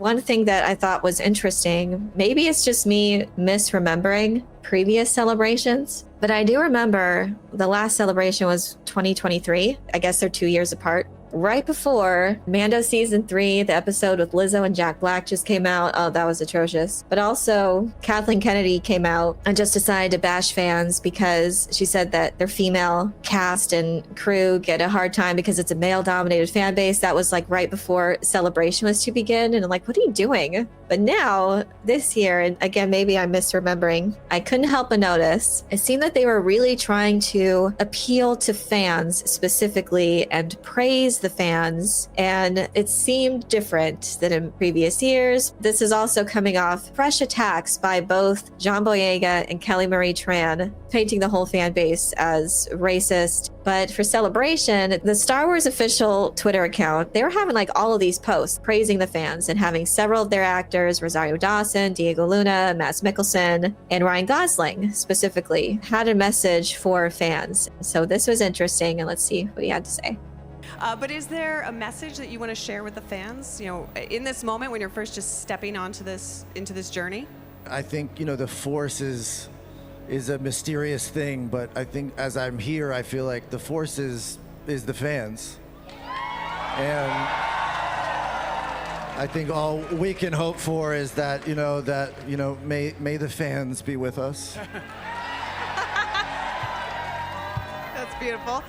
One thing that I thought was interesting, maybe it's just me misremembering previous celebrations, but I do remember the last celebration was 2023. I guess they're 2 years apart. Right before Mando season 3, the episode with Lizzo and Jack Black just came out. Oh, that was atrocious. But also Kathleen Kennedy came out and just decided to bash fans because she said that their female cast and crew get a hard time because it's a male dominated fan base. That was like right before celebration was to begin. And I'm like, what are you doing? But now this year, and again, maybe I'm misremembering, I couldn't help but notice, it seemed that they were really trying to appeal to fans specifically and praise the fans. And it seemed different than in previous years. This is also coming off fresh attacks by both John Boyega and Kelly Marie Tran, painting the whole fan base as racist. But for Celebration, the Star Wars official Twitter account, they were having like all of these posts praising the fans and having several of their actors, Rosario Dawson, Diego Luna, Mads Mikkelsen, and Ryan Gosling specifically, had a message for fans. So this was interesting, and let's see what he had to say. But is there a message that you want to share with the fans, you know, in this moment when you're first just stepping into this journey? I think, you know, the Force is a mysterious thing, but I think as I'm here, I feel like the Force is the fans. And I think all we can hope for is that, may the fans be with us. That's beautiful.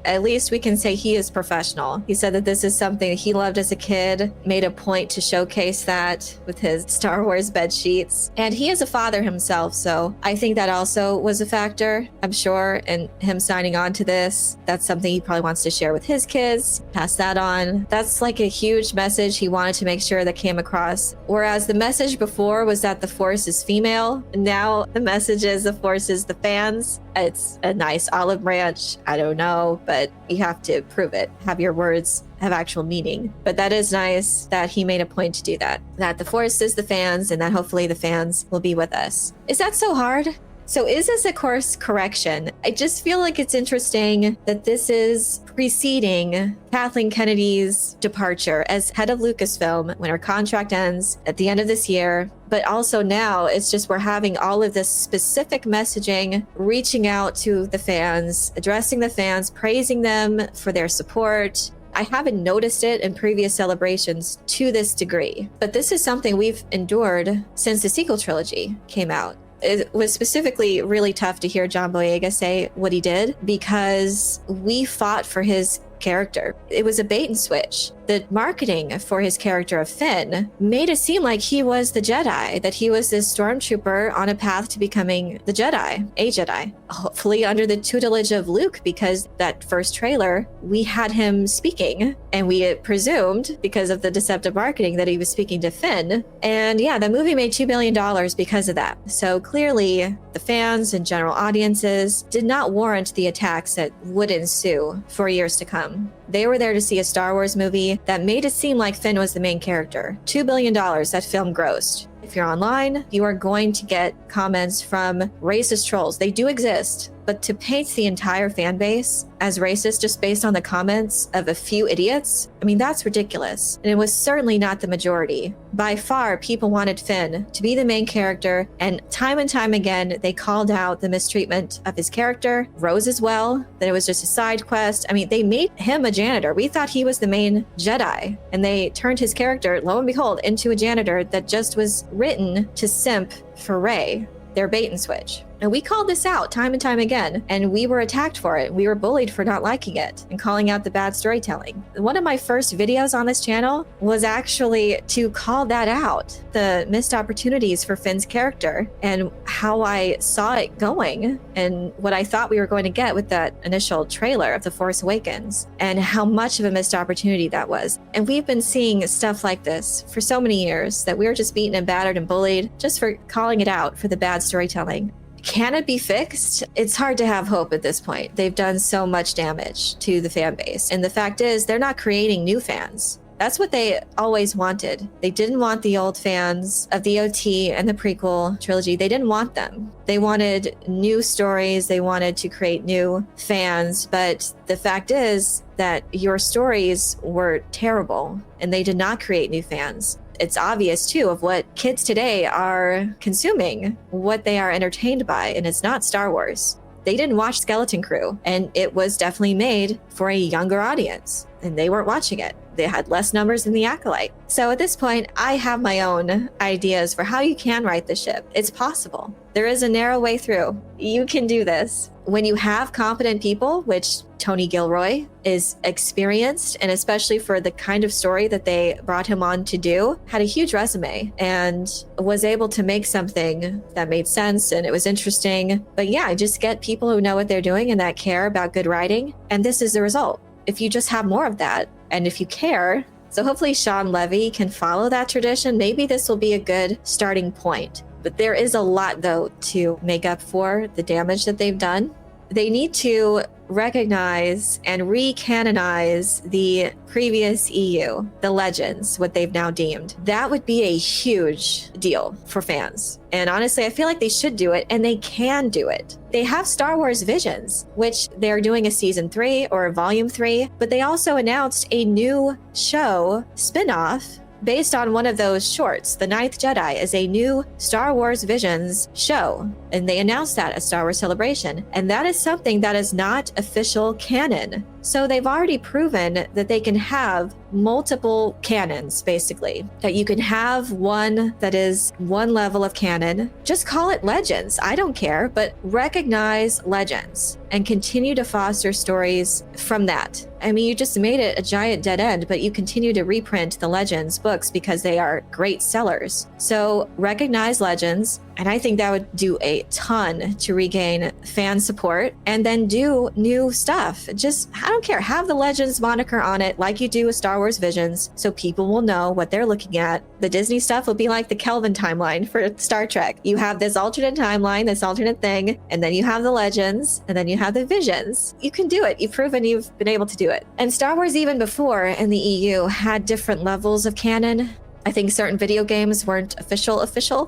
At least we can say he is professional. He said that this is something he loved as a kid, made a point to showcase that with his Star Wars bed sheets. And he is a father himself, so I think that also was a factor, I'm sure, in him signing on to this. That's something he probably wants to share with his kids, pass that on. That's like a huge message he wanted to make sure that came across. Whereas the message before was that the Force is female, now the message is the Force is the fans. It's a nice olive branch. I don't know, but you have to prove it. Have your words have actual meaning. But that is nice that he made a point to do that. That the Force is the fans and that hopefully the fans will be with us. Is that so hard? So is this a course correction? I just feel like it's interesting that this is preceding Kathleen Kennedy's departure as head of Lucasfilm when her contract ends at the end of this year. But also now it's just we're having all of this specific messaging, reaching out to the fans, addressing the fans, praising them for their support. I haven't noticed it in previous celebrations to this degree, but this is something we've endured since the sequel trilogy came out. It was specifically really tough to hear John Boyega say what he did because we fought for his character. It was a bait and switch. The marketing for his character of Finn made it seem like he was the Jedi, that he was this stormtrooper on a path to becoming the Jedi, a Jedi, hopefully under the tutelage of Luke, because that first trailer, we had him speaking and we presumed because of the deceptive marketing that he was speaking to Finn. And yeah, the movie made $2 billion because of that. So clearly the fans and general audiences did not warrant the attacks that would ensue for years to come. They were there to see a Star Wars movie that made it seem like Finn was the main character. $2 billion that film grossed. If you're online, you are going to get comments from racist trolls. They do exist, but to paint the entire fan base as racist just based on the comments of a few idiots, I mean, that's ridiculous. And it was certainly not the majority. By far, people wanted Finn to be the main character, and time again, they called out the mistreatment of his character, Rose as well, that it was just a side quest. I mean, they made him a janitor. We thought he was the main Jedi, and they turned his character, lo and behold, into a janitor that just was written to simp for Rey, their bait and switch. And we called this out time and time again, and we were attacked for it. We were bullied for not liking it and calling out the bad storytelling. One of my first videos on this channel was actually to call that out, the missed opportunities for Finn's character and how I saw it going and what I thought we were going to get with that initial trailer of The Force Awakens and how much of a missed opportunity that was. And we've been seeing stuff like this for so many years that we were just beaten and battered and bullied just for calling it out for the bad storytelling. Can it be fixed? It's hard to have hope at this point. They've done so much damage to the fan base. And the fact is, they're not creating new fans. That's what they always wanted. They didn't want the old fans of the OT and the prequel trilogy. They didn't want them. They wanted new stories. They wanted to create new fans. But the fact is that your stories were terrible and they did not create new fans. it's obvious too of what kids today are consuming, what they are entertained by, and it's not Star Wars. They didn't watch Skeleton Crew, and it was definitely made for a younger audience, and they weren't watching it. They had less numbers than The Acolyte. So at this point, I have my own ideas for how you can right the ship. It's possible. There is a narrow way through. You can do this. When you have competent people, which Tony Gilroy is experienced, and especially for the kind of story that they brought him on to do, had a huge resume and was able to make something that made sense and it was interesting. But yeah, just get people who know what they're doing and that care about good writing. And this is the result. If you just have more of that, and if you care, so hopefully Sean Levy can follow that tradition. Maybe this will be a good starting point. But there is a lot, though, to make up for the damage that they've done. They need to recognize and recanonize the previous EU, the legends, what they've now deemed. That would be a huge deal for fans. And honestly, I feel like they should do it, and they can do it. They have Star Wars Visions, which they're doing a season 3 or a volume 3, but they also announced a new show spin-off based on one of those shorts. The Ninth Jedi is a new Star Wars Visions show, and they announced that at Star Wars Celebration. And that is something that is not official canon. So they've already proven that they can have multiple canons, basically. That you can have one that is one level of canon. Just call it Legends. I don't care, but recognize Legends and continue to foster stories from that. I mean, you just made it a giant dead end, but you continue to reprint the Legends books because they are great sellers. So recognize Legends, and I think that would do a ton to regain fan support, and then do new stuff. Just, I don't care, have the Legends moniker on it like you do with Star Wars Visions, so people will know what they're looking at. The Disney stuff will be like the Kelvin timeline for Star Trek. You have this alternate timeline, this alternate thing, and then you have the Legends, and then you have the Visions. You can do it. You've proven you've been able to do it. And Star Wars, even before in the EU, had different levels of canon. I think certain video games weren't official.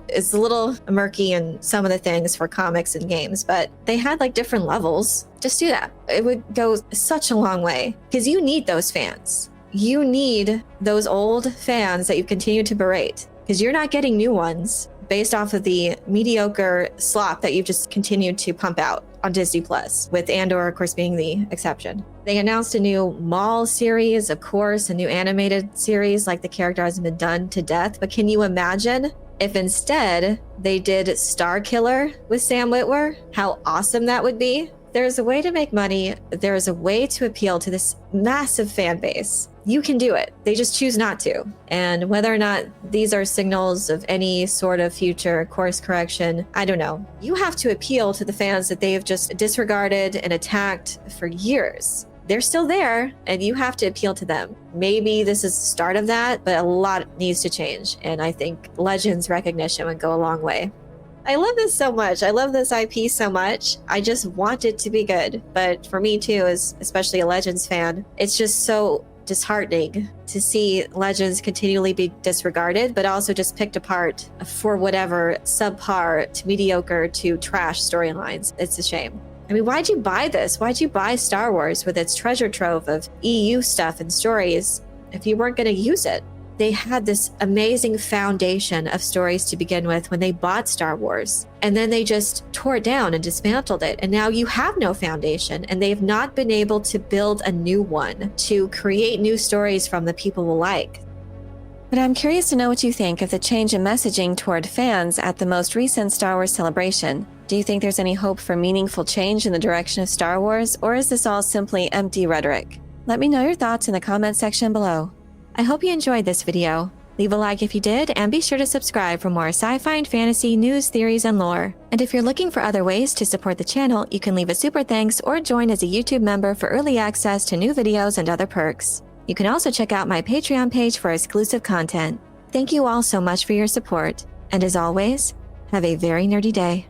It's a little murky in some of the things for comics and games, but they had like different levels. Just do that. It would go such a long way, because you need those fans. You need those old fans that you continue to berate, because you're not getting new ones based off of the mediocre slop that you've just continued to pump out on Disney Plus, with Andor, of course, being the exception. They announced a new Maul series, of course, a new animated series, like the character hasn't been done to death. But can you imagine if instead they did Star Killer with Sam Witwer? How awesome that would be. There's a way to make money. There's a way to appeal to this massive fan base. You can do it. They just choose not to. And whether or not these are signals of any sort of future course correction, I don't know. You have to appeal to the fans that they have just disregarded and attacked for years. They're still there, and you have to appeal to them. Maybe this is the start of that, but a lot needs to change. And I think Legends recognition would go a long way. I love this so much. I love this IP so much. I just want it to be good. But for me too, as especially a Legends fan, it's just so disheartening to see Legends continually be disregarded, but also just picked apart for whatever subpar to mediocre to trash storylines. It's a shame. I mean, why'd you buy this? Why'd you buy Star Wars with its treasure trove of EU stuff and stories if you weren't going to use it? They had this amazing foundation of stories to begin with when they bought Star Wars, and then they just tore it down and dismantled it. And now you have no foundation, and they've not been able to build a new one to create new stories from that people will like. But I'm curious to know what you think of the change in messaging toward fans at the most recent Star Wars celebration. Do you think there's any hope for meaningful change in the direction of Star Wars, or is this all simply empty rhetoric? Let me know your thoughts in the comment section below. I hope you enjoyed this video. Leave a like if you did, and be sure to subscribe for more sci-fi and fantasy news, theories, and lore. And if you're looking for other ways to support the channel, you can leave a super thanks or join as a YouTube member for early access to new videos and other perks. You can also check out my Patreon page for exclusive content. Thank you all so much for your support, and as always, have a very nerdy day.